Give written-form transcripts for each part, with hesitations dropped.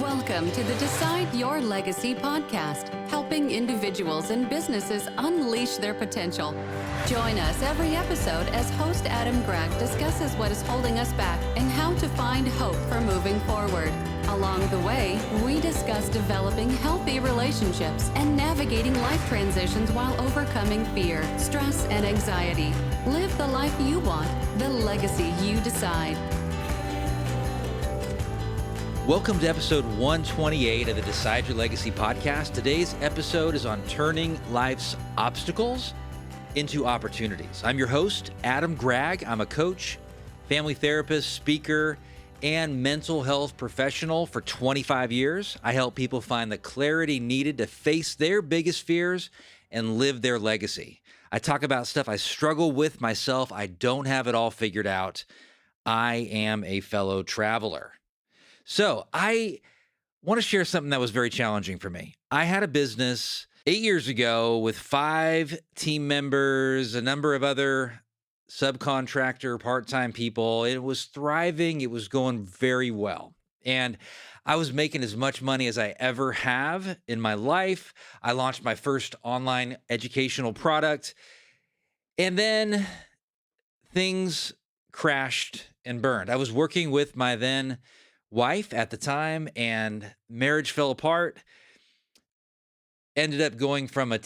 Welcome to the Decide Your Legacy podcast, helping individuals and businesses unleash their potential. Join us every episode as host Adam Gregg discusses what is holding us back and how to find hope for moving forward. Along the way, we discuss developing healthy relationships and navigating life transitions while overcoming fear, stress, and anxiety. Live the life you want, the legacy you decide. Welcome to episode 128 of the Decide Your Legacy podcast. Today's episode is on turning life's obstacles into opportunities. I'm your host, Adam Gregg. I'm a coach, family therapist, speaker, and mental health professional for 25 years. I help people find the clarity needed to face their biggest fears and live their legacy. I talk about stuff I struggle with myself. I don't have it all figured out. I am a fellow traveler. So I want to share something that was very challenging for me. I had a business 8 years ago with 5 team members, a number of other subcontractor, part-time people. It was thriving. It was going very well. And I was making as much money as I ever have in my life. I launched my first online educational product. And then things crashed and burned. I was working with my then wife at the time, and marriage fell apart. Ended up going from a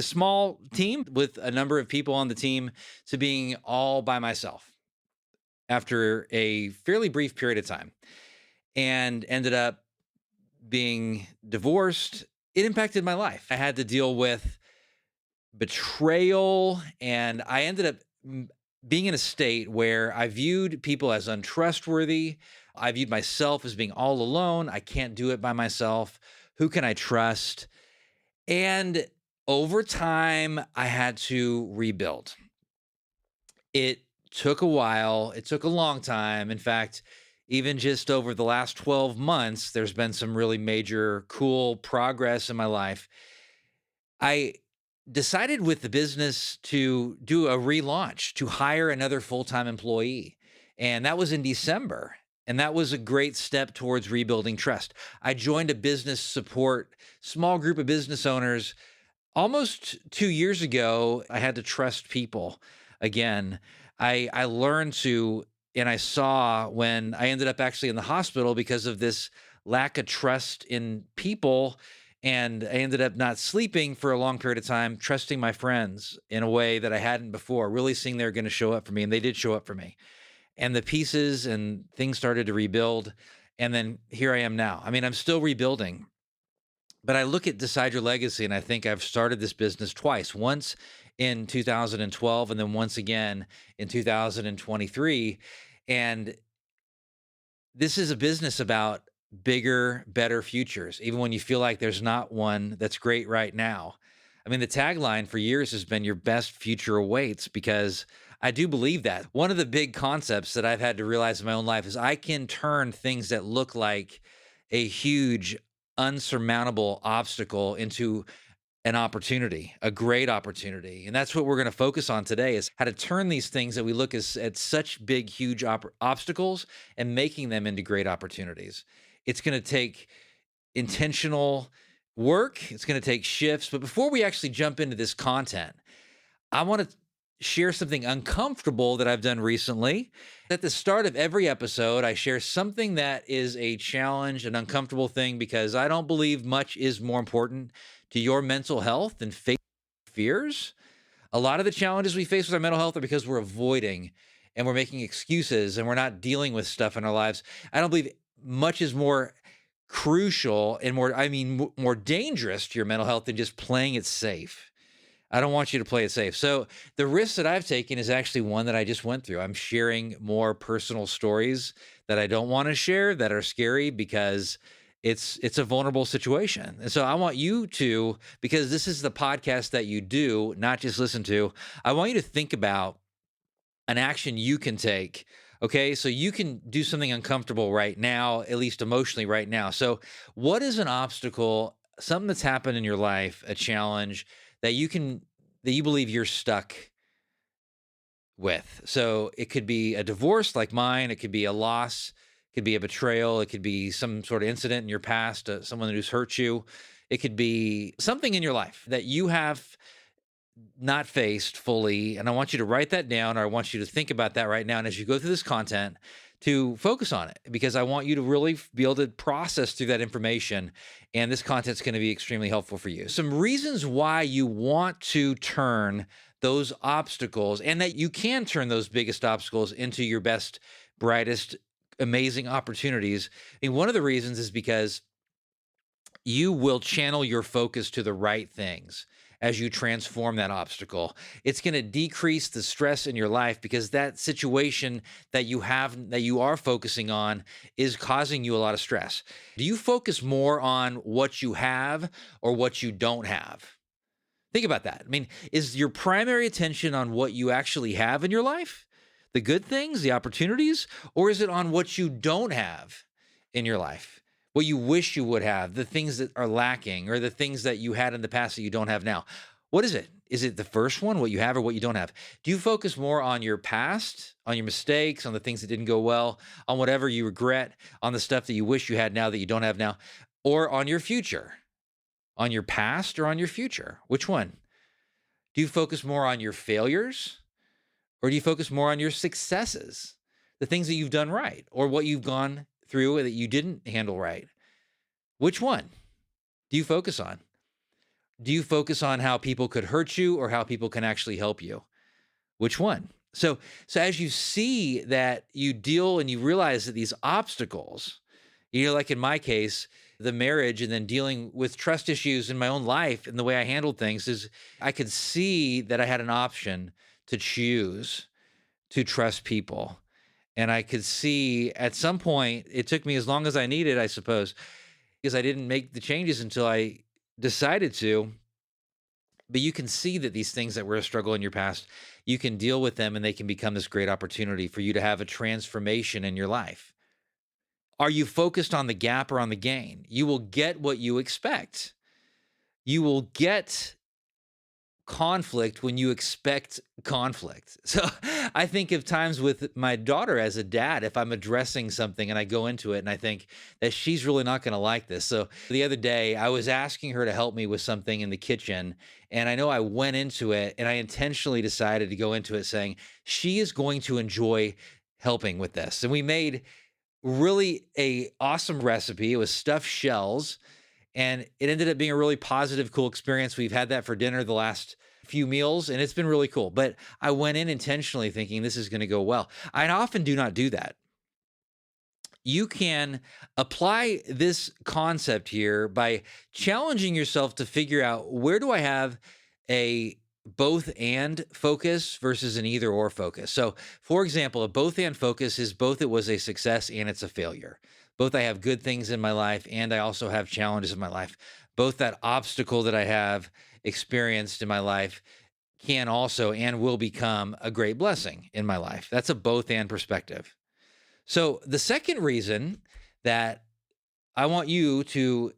small team with a number of people on the team to being all by myself after a fairly brief period of time, and ended up being divorced. It impacted my life. I had to deal with betrayal, and I ended up being in a state where I viewed people as untrustworthy. I viewed myself as being all alone. I can't do it by myself. Who can I trust? And over time, I had to rebuild. It took a while. It took a long time. In fact, even just over the last 12 months, there's been some really major, cool progress in my life. I decided with the business to do a relaunch, to hire another full-time employee. And that was in December. And that was a great step towards rebuilding trust. I joined a business support, small group of business owners. Almost 2 years ago, I had to trust people again. I learned to, and I saw when I ended up actually in the hospital because of this lack of trust in people. And I ended up not sleeping for a long period of time, trusting my friends in a way that I hadn't before, really seeing they're going to show up for me. And they did show up for me. And the pieces and things started to rebuild. And then here I am now. I mean, I'm still rebuilding. But I look at Decide Your Legacy, and I think I've started this business twice. Once in 2012, and then once again in 2023. And this is a business about bigger, better futures, even when you feel like there's not one that's great right now. I mean, the tagline for years has been your best future awaits, because I do believe that. One of the big concepts that I've had to realize in my own life is I can turn things that look like a huge, unsurmountable obstacle into an opportunity, a great opportunity. And that's what we're going to focus on today, is how to turn these things that we look at such big, huge obstacles and making them into great opportunities. It's going to take intentional work. It's going to take shifts. But before we actually jump into this content, I want to share something uncomfortable that I've done recently. At the start of every episode, I share something that is a challenge, an uncomfortable thing, because I don't believe much is more important to your mental health than facing fears. A lot of the challenges we face with our mental health are because we're avoiding and we're making excuses and we're not dealing with stuff in our lives. I don't believe much is more crucial and more dangerous to your mental health than just playing it safe. I don't want you to play it safe. So the risk that I've taken is actually one that I just went through. I'm sharing more personal stories that I don't want to share, that are scary, because it's a vulnerable situation. And so I want you to, because this is the podcast that you do, not just listen to, I want you to think about an action you can take. Okay, so you can do something uncomfortable right now, at least emotionally right now. So what is an obstacle, something that's happened in your life, a challenge that you believe you're stuck with? So it could be a divorce like mine. It could be a loss, It could be a betrayal. It could be some sort of incident in your past, someone who's hurt you. It could be something in your life that you have not faced fully. And I want you to write that down, or I want you to think about that right now. And as you go through this content, to focus on it, because I want you to really be able to process through that information. And this content's going to be extremely helpful for you. Some reasons why you want to turn those obstacles, and that you can turn those biggest obstacles into your best, brightest, amazing opportunities. I mean, one of the reasons is because you will channel your focus to the right things as you transform that obstacle. It's going to decrease the stress in your life, because that situation that you have, that you are focusing on, is causing you a lot of stress. Do you focus more on what you have or what you don't have? Think about that. I mean, is your primary attention on what you actually have in your life, the good things, the opportunities, or is it on what you don't have in your life? What you wish you would have, the things that are lacking, or the things that you had in the past that you don't have now. What is it? Is it the first one, what you have or what you don't have? Do you focus more on your past, on your mistakes, on the things that didn't go well, on whatever you regret, on the stuff that you wish you had now that you don't have now, or on your future? On your past or on your future? Which one? Do you focus more on your failures, or do you focus more on your successes, the things that you've done right, or what you've gone through that you didn't handle right? Which one do you focus on? Do you focus on how people could hurt you, or how people can actually help you? Which one? So as you see that you deal and you realize that these obstacles, like in my case, the marriage, and then dealing with trust issues in my own life and the way I handled things, is I could see that I had an option to choose to trust people. And I could see at some point, it took me as long as I needed, I suppose, because I didn't make the changes until I decided to. But you can see that these things that were a struggle in your past, you can deal with them, and they can become this great opportunity for you to have a transformation in your life. Are you focused on the gap or on the gain? You will get what you expect. You will get conflict when you expect conflict. So I think of times with my daughter as a dad, if I'm addressing something and I go into it and I think that she's really not going to like this. So the other day I was asking her to help me with something in the kitchen, and I know I went into it and I intentionally decided to go into it saying she is going to enjoy helping with this. And we made really a awesome recipe. It was stuffed shells, and it ended up being a really positive, cool experience. We've had that for dinner the last few meals, and it's been really cool. But I went in intentionally thinking this is going to go well. I often do not do that. You can apply this concept here by challenging yourself to figure out, where do I have a both and focus versus an either or focus? So, for example, a both and focus is both it was a success and it's a failure. Both I have good things in my life and I also have challenges in my life. Both that obstacle that I have experienced in my life can also and will become a great blessing in my life. That's a both and perspective. So the second reason that I want you to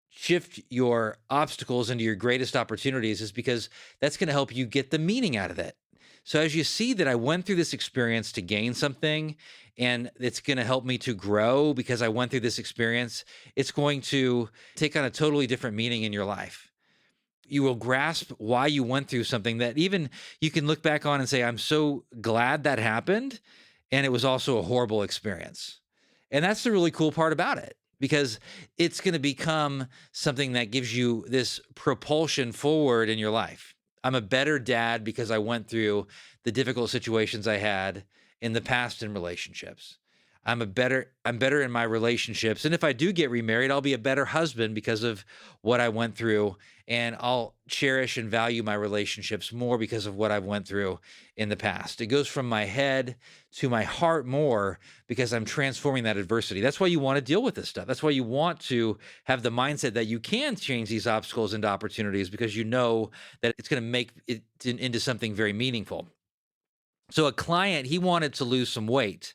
shift your obstacles into your greatest opportunities is because that's going to help you get the meaning out of it. So as you see that I went through this experience to gain something, and it's going to help me to grow because I went through this experience, it's going to take on a totally different meaning in your life. You will grasp why you went through something that even you can look back on and say, I'm so glad that happened. And it was also a horrible experience. And that's the really cool part about it, because it's going to become something that gives you this propulsion forward in your life. I'm a better dad because I went through the difficult situations I had in the past in relationships. I'm better in my relationships. And if I do get remarried, I'll be a better husband because of what I went through. And I'll cherish and value my relationships more because of what I've went through in the past. It goes from my head to my heart more because I'm transforming that adversity. That's why you want to deal with this stuff. That's why you want to have the mindset that you can change these obstacles into opportunities, because you know that it's going to make it into something very meaningful. So a client, he wanted to lose some weight,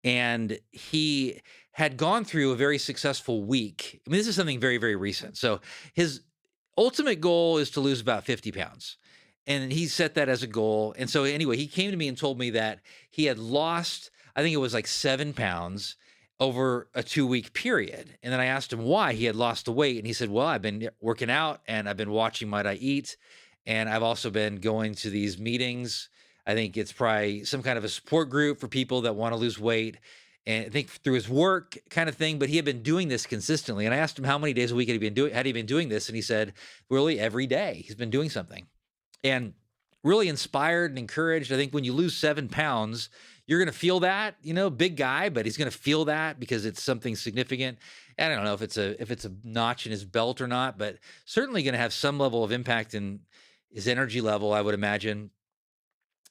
and he had gone through a very successful week. I mean, this is something very, very recent. So his ultimate goal is to lose about 50 pounds. And he set that as a goal. And so anyway, he came to me and told me that he had lost, I think it was like 7 pounds. over a 2-week period. And then I asked him why he had lost the weight. And he said, well, I've been working out and I've been watching what I eat. And I've also been going to these meetings. I think it's probably some kind of a support group for people that want to lose weight. And I think through his work kind of thing, but he had been doing this consistently. And I asked him how many days a week had he been doing this? And he said, really every day he's been doing something. And really inspired and encouraged. I think when you lose 7 pounds, you're going to feel that, big guy, but he's going to feel that because it's something significant. And I don't know if it's a notch in his belt or not, but certainly going to have some level of impact in his energy level, I would imagine.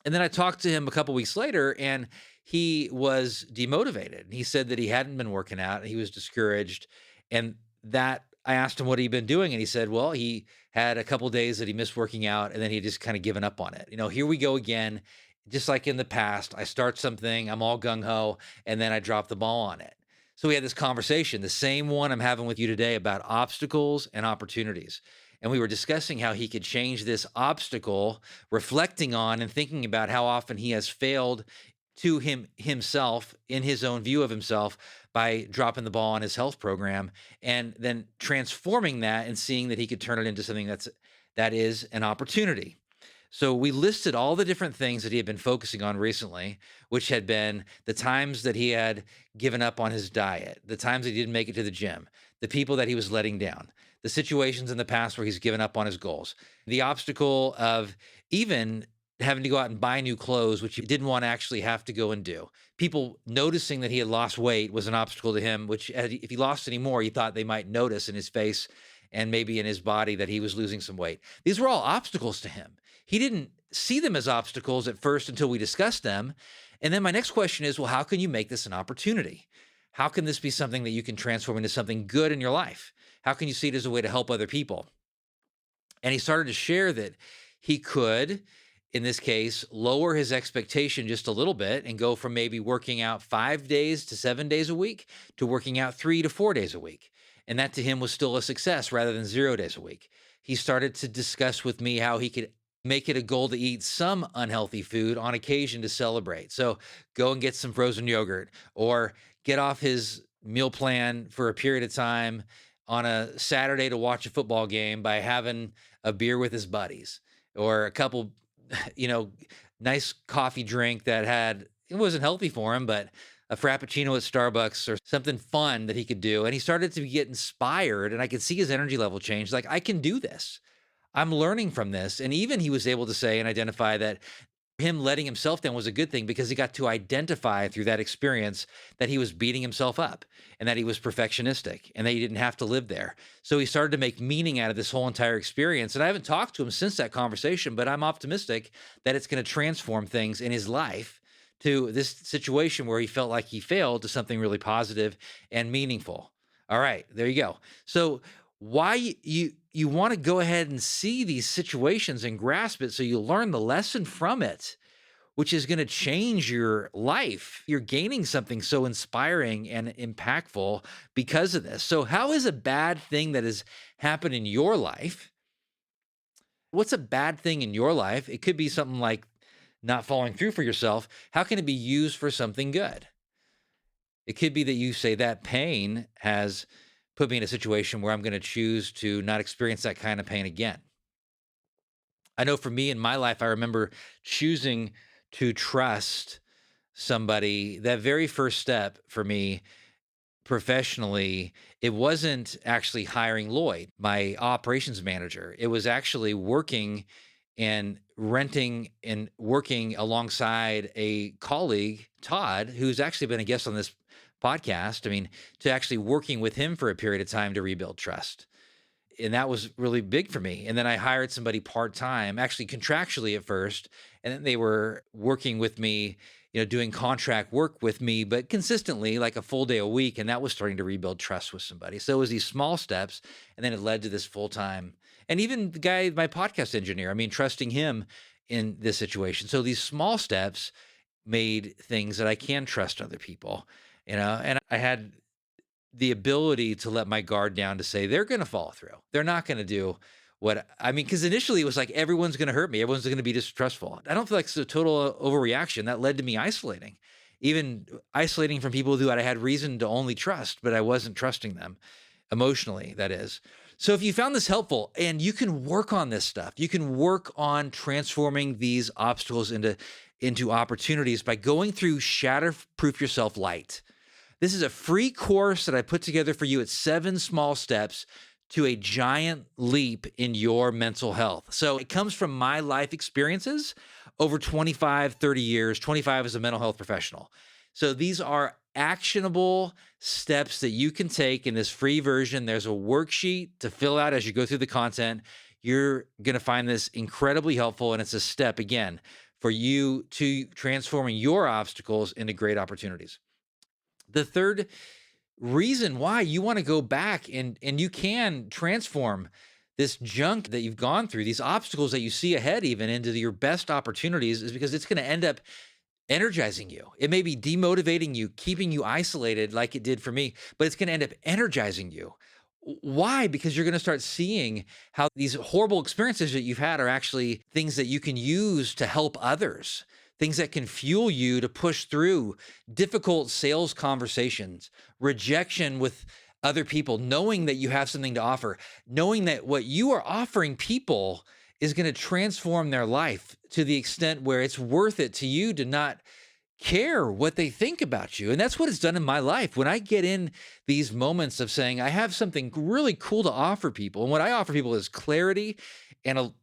And then I talked to him a couple weeks later and he was demotivated. He said that he hadn't been working out and he was discouraged. And that I asked him what he'd been doing. And he said, well, he had a couple days that he missed working out and then he just kind of given up on it. Here we go again. Just like in the past, I start something, I'm all gung ho, and then I drop the ball on it. So we had this conversation, the same one I'm having with you today about obstacles and opportunities. And we were discussing how he could change this obstacle, reflecting on and thinking about how often he has failed to himself in his own view of himself by dropping the ball on his health program, and then transforming that and seeing that he could turn it into something that is an opportunity. So we listed all the different things that he had been focusing on recently, which had been the times that he had given up on his diet, the times that he didn't make it to the gym, the people that he was letting down, the situations in the past where he's given up on his goals, the obstacle of even having to go out and buy new clothes, which he didn't want to actually have to go and do. People noticing that he had lost weight was an obstacle to him, which if he lost any more, he thought they might notice in his face and maybe in his body that he was losing some weight. These were all obstacles to him. He didn't see them as obstacles at first until we discussed them. And then my next question is, well, how can you make this an opportunity? How can this be something that you can transform into something good in your life? How can you see it as a way to help other people? And he started to share that he could, in this case, lower his expectation just a little bit and go from maybe working out 5 days to 7 days a week to working out 3 to 4 days a week. And that to him was still a success rather than 0 days a week. He started to discuss with me how he could make it a goal to eat some unhealthy food on occasion to celebrate. So go and get some frozen yogurt or get off his meal plan for a period of time on a Saturday to watch a football game by having a beer with his buddies or a couple, nice coffee drink it wasn't healthy for him, but a Frappuccino at Starbucks or something fun that he could do. And he started to get inspired and I could see his energy level change. Like, I can do this. I'm learning from this. And even he was able to say and identify that him letting himself down was a good thing because he got to identify through that experience that he was beating himself up and that he was perfectionistic and that he didn't have to live there. So he started to make meaning out of this whole entire experience. And I haven't talked to him since that conversation, but I'm optimistic that it's going to transform things in his life to this situation where he felt like he failed to something really positive and meaningful. All right, there you go. So why you want to go ahead and see these situations and grasp it so you learn the lesson from it, which is going to change your life. You're gaining something so inspiring and impactful because of this. So how is a bad thing that has happened in your life? What's a bad thing in your life? It could be something like not following through for yourself. How can it be used for something good? It could be that you say that pain has put me in a situation where I'm going to choose to not experience that kind of pain again. I know for me in my life, I remember choosing to trust somebody. That very first step for me professionally, it wasn't actually hiring Lloyd, my operations manager. It was actually working and renting and working alongside a colleague, Todd, who's actually been a guest on this podcast. I mean, to actually working with him for a period of time to rebuild trust. And that was really big for me. And then I hired somebody part-time, actually contractually at first, and then they were working with me, doing contract work with me, but consistently like a full day a week. And that was starting to rebuild trust with somebody. So it was these small steps, and then it led to this full-time. And even the guy, my podcast engineer, I mean, trusting him in this situation. So these small steps made things that I can trust other people, and I had the ability to let my guard down to say, they're going to follow through. They're not going to do because initially it was like, everyone's going to hurt me. Everyone's going to be distrustful. I don't feel like it's a total overreaction that led to me isolating. even isolating from people who I had reason to only trust, but I wasn't trusting them emotionally, that is. So if you found this helpful and you can work on this stuff, you can work on transforming these obstacles into opportunities by going through Shatterproof Yourself Light. This is a free course that I put together for you. It's 7 small steps to a giant leap in your mental health. So it comes from my life experiences over 25, 30 years, 25 as a mental health professional. So these are actionable steps that you can take in this free version. There's a worksheet to fill out as you go through the content. You're going to find this incredibly helpful. And it's a step, again, for you to transforming your obstacles into great opportunities. The third reason why you want to go back and you can transform this junk that you've gone through, these obstacles that you see ahead, even into your best opportunities, is because it's going to end up energizing you. It may be demotivating you, keeping you isolated like it did for me, but it's going to end up energizing you. Why? Because you're going to start seeing how these horrible experiences that you've had are actually things that you can use to help others, things that can fuel you to push through difficult sales conversations, rejection with other people, knowing that you have something to offer, knowing that what you are offering people is going to transform their life to the extent where it's worth it to you to not care what they think about you. And that's what it's done in my life. When I get in these moments of saying, I have something really cool to offer people, and what I offer people is clarity and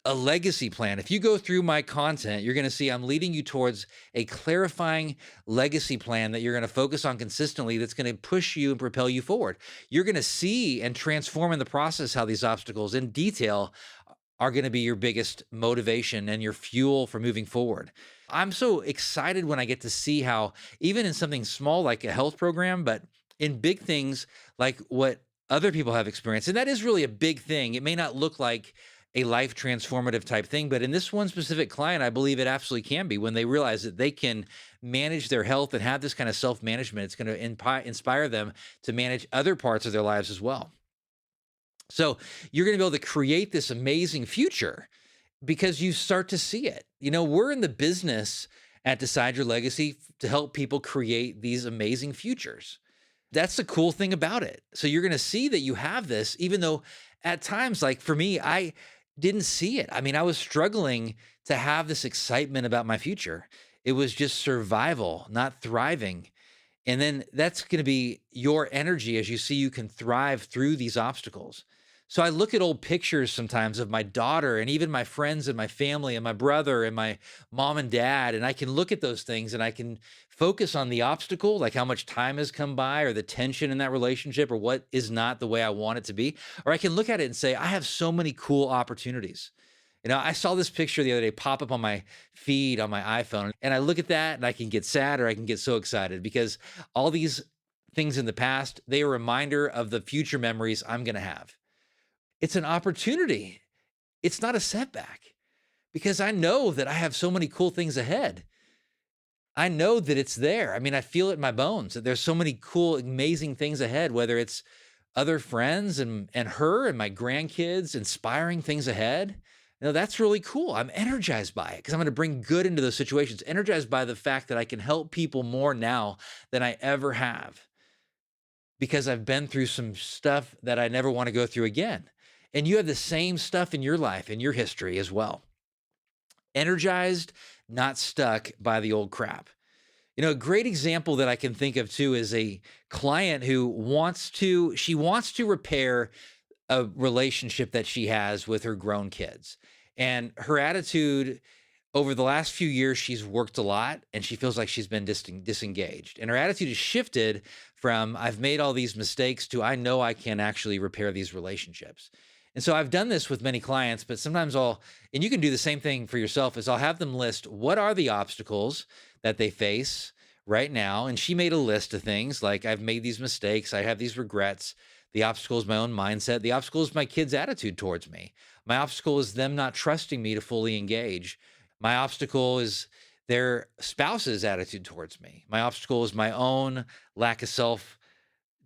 a legacy plan. If you go through my content, you're going to see I'm leading you towards a clarifying legacy plan that you're going to focus on consistently, that's going to push you and propel you forward. You're going to see and transform in the process how these obstacles in detail are going to be your biggest motivation and your fuel for moving forward. I'm so excited when I get to see how, even in something small like a health program, but in big things like what other people have experienced, and that is really a big thing. It may not look like a life transformative type thing, but in this one specific client, I believe it absolutely can be. When they realize that they can manage their health and have this kind of self-management, it's going to inspire them to manage other parts of their lives as well. So you're going to be able to create this amazing future because you start to see it. You know, we're in the business at Decide Your Legacy to help people create these amazing futures. That's the cool thing about it. So you're going to see that you have this, even though at times, like for me, I didn't see it. I mean, I was struggling to have this excitement about my future. It was just survival, not thriving. And then that's going to be your energy as you see you can thrive through these obstacles. So I look at old pictures sometimes of my daughter and even my friends and my family and my brother and my mom and dad, and I can look at those things and I can focus on the obstacle, like how much time has come by or the tension in that relationship or what is not the way I want it to be. Or I can look at it and say, I have so many cool opportunities. You know, I saw this picture the other day pop up on my feed on my iPhone, and I look at that and I can get sad or I can get so excited because all these things in the past, they are a reminder of the future memories I'm going to have. It's an opportunity. It's not a setback because I know that I have so many cool things ahead. I know that it's there. I mean, I feel it in my bones that there's so many cool, amazing things ahead, whether it's other friends and her and my grandkids, inspiring things ahead. You know, that's really cool. I'm energized by it because I'm going to bring good into those situations, energized by the fact that I can help people more now than I ever have because I've been through some stuff that I never want to go through again. And you have the same stuff in your life, in your history as well. Energized, not stuck by the old crap. You know, a great example that I can think of too is a client who wants to repair a relationship that she has with her grown kids. And her attitude over the last few years, she's worked a lot and she feels like she's been disengaged. And her attitude has shifted from I've made all these mistakes to I know I can actually repair these relationships. And so I've done this with many clients, but sometimes and you can do the same thing for yourself, is I'll have them list what are the obstacles that they face right now. And she made a list of things like I've made these mistakes. I have these regrets. The obstacle is my own mindset. The obstacle is my kids' attitude towards me. My obstacle is them not trusting me to fully engage. My obstacle is their spouse's attitude towards me. My obstacle is my own lack of self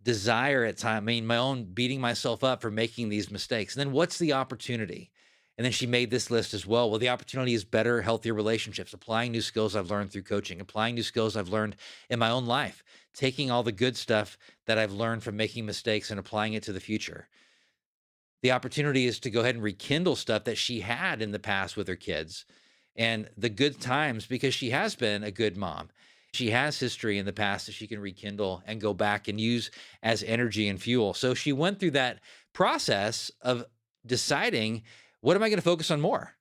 desire at time. I mean, my own beating myself up for making these mistakes. And then what's the opportunity? And then she made this list as well. Well, the opportunity is better, healthier relationships, applying new skills I've learned through coaching, applying new skills I've learned in my own life, taking all the good stuff that I've learned from making mistakes and applying it to the future. The opportunity is to go ahead and rekindle stuff that she had in the past with her kids and the good times, because she has been a good mom. She has history in the past that she can rekindle and go back and use as energy and fuel. So she went through that process of deciding, what am I going to focus on more?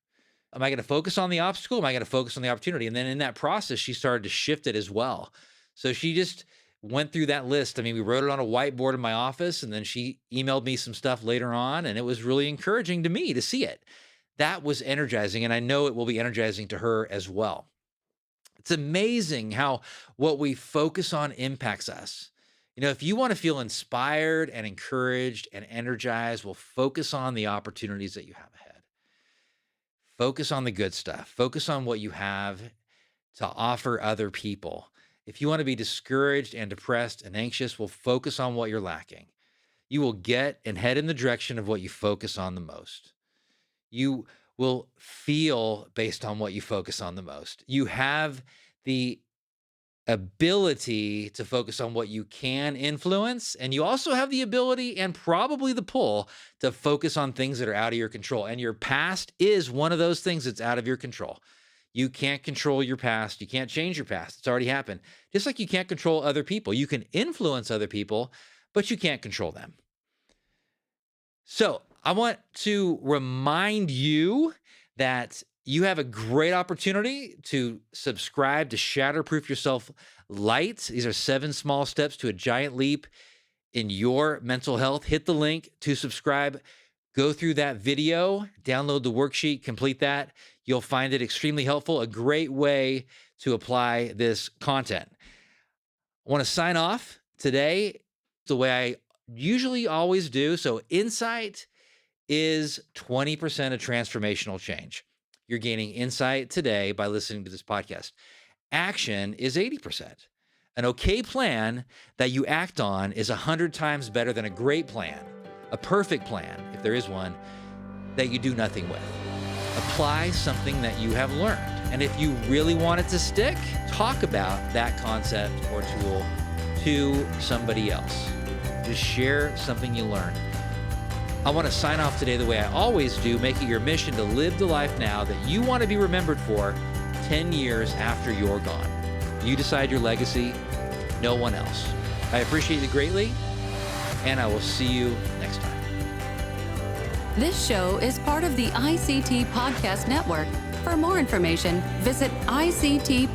Am I going to focus on the obstacle? Am I going to focus on the opportunity? And then in that process, she started to shift it as well. So she just went through that list. I mean, we wrote it on a whiteboard in my office, and then she emailed me some stuff later on, and it was really encouraging to me to see it. That was energizing, and I know it will be energizing to her as well. It's amazing how what we focus on impacts us. If you want to feel inspired and encouraged and energized, well, focus on the opportunities that you have ahead. Focus on the good stuff. Focus on what you have to offer other people. If you want to be discouraged and depressed and anxious, well, focus on what you're lacking. You will get and head in the direction of what you focus on the most. You will feel based on what you focus on the most. You have the ability to focus on what you can influence, and you also have the ability and probably the pull to focus on things that are out of your control. And your past is one of those things that's out of your control. You can't control your past. You can't change your past. It's already happened. Just like you can't control other people. You can influence other people, but you can't control them. So I want to remind you that you have a great opportunity to subscribe to Shatterproof Yourself Light. These are 7 small steps to a giant leap in your mental health. Hit the link to subscribe. Go through that video, download the worksheet, complete that. You'll find it extremely helpful, a great way to apply this content. I want to sign off today the way I usually always do. So insight is 20% of transformational change. You're gaining insight today by listening to this podcast. Action is 80%. An okay plan that you act on is 100 times better than a great plan, a perfect plan, if there is one, that you do nothing with. Apply something that you have learned. And if you really want it to stick, talk about that concept or tool to somebody else. Just share something you learned. I want to sign off today the way I always do, make it your mission to live the life now that you want to be remembered for 10 years after you're gone. You decide your legacy, no one else. I appreciate you greatly, and I will see you next time. This show is part of the ICT Podcast Network. For more information, visit ictpod.net.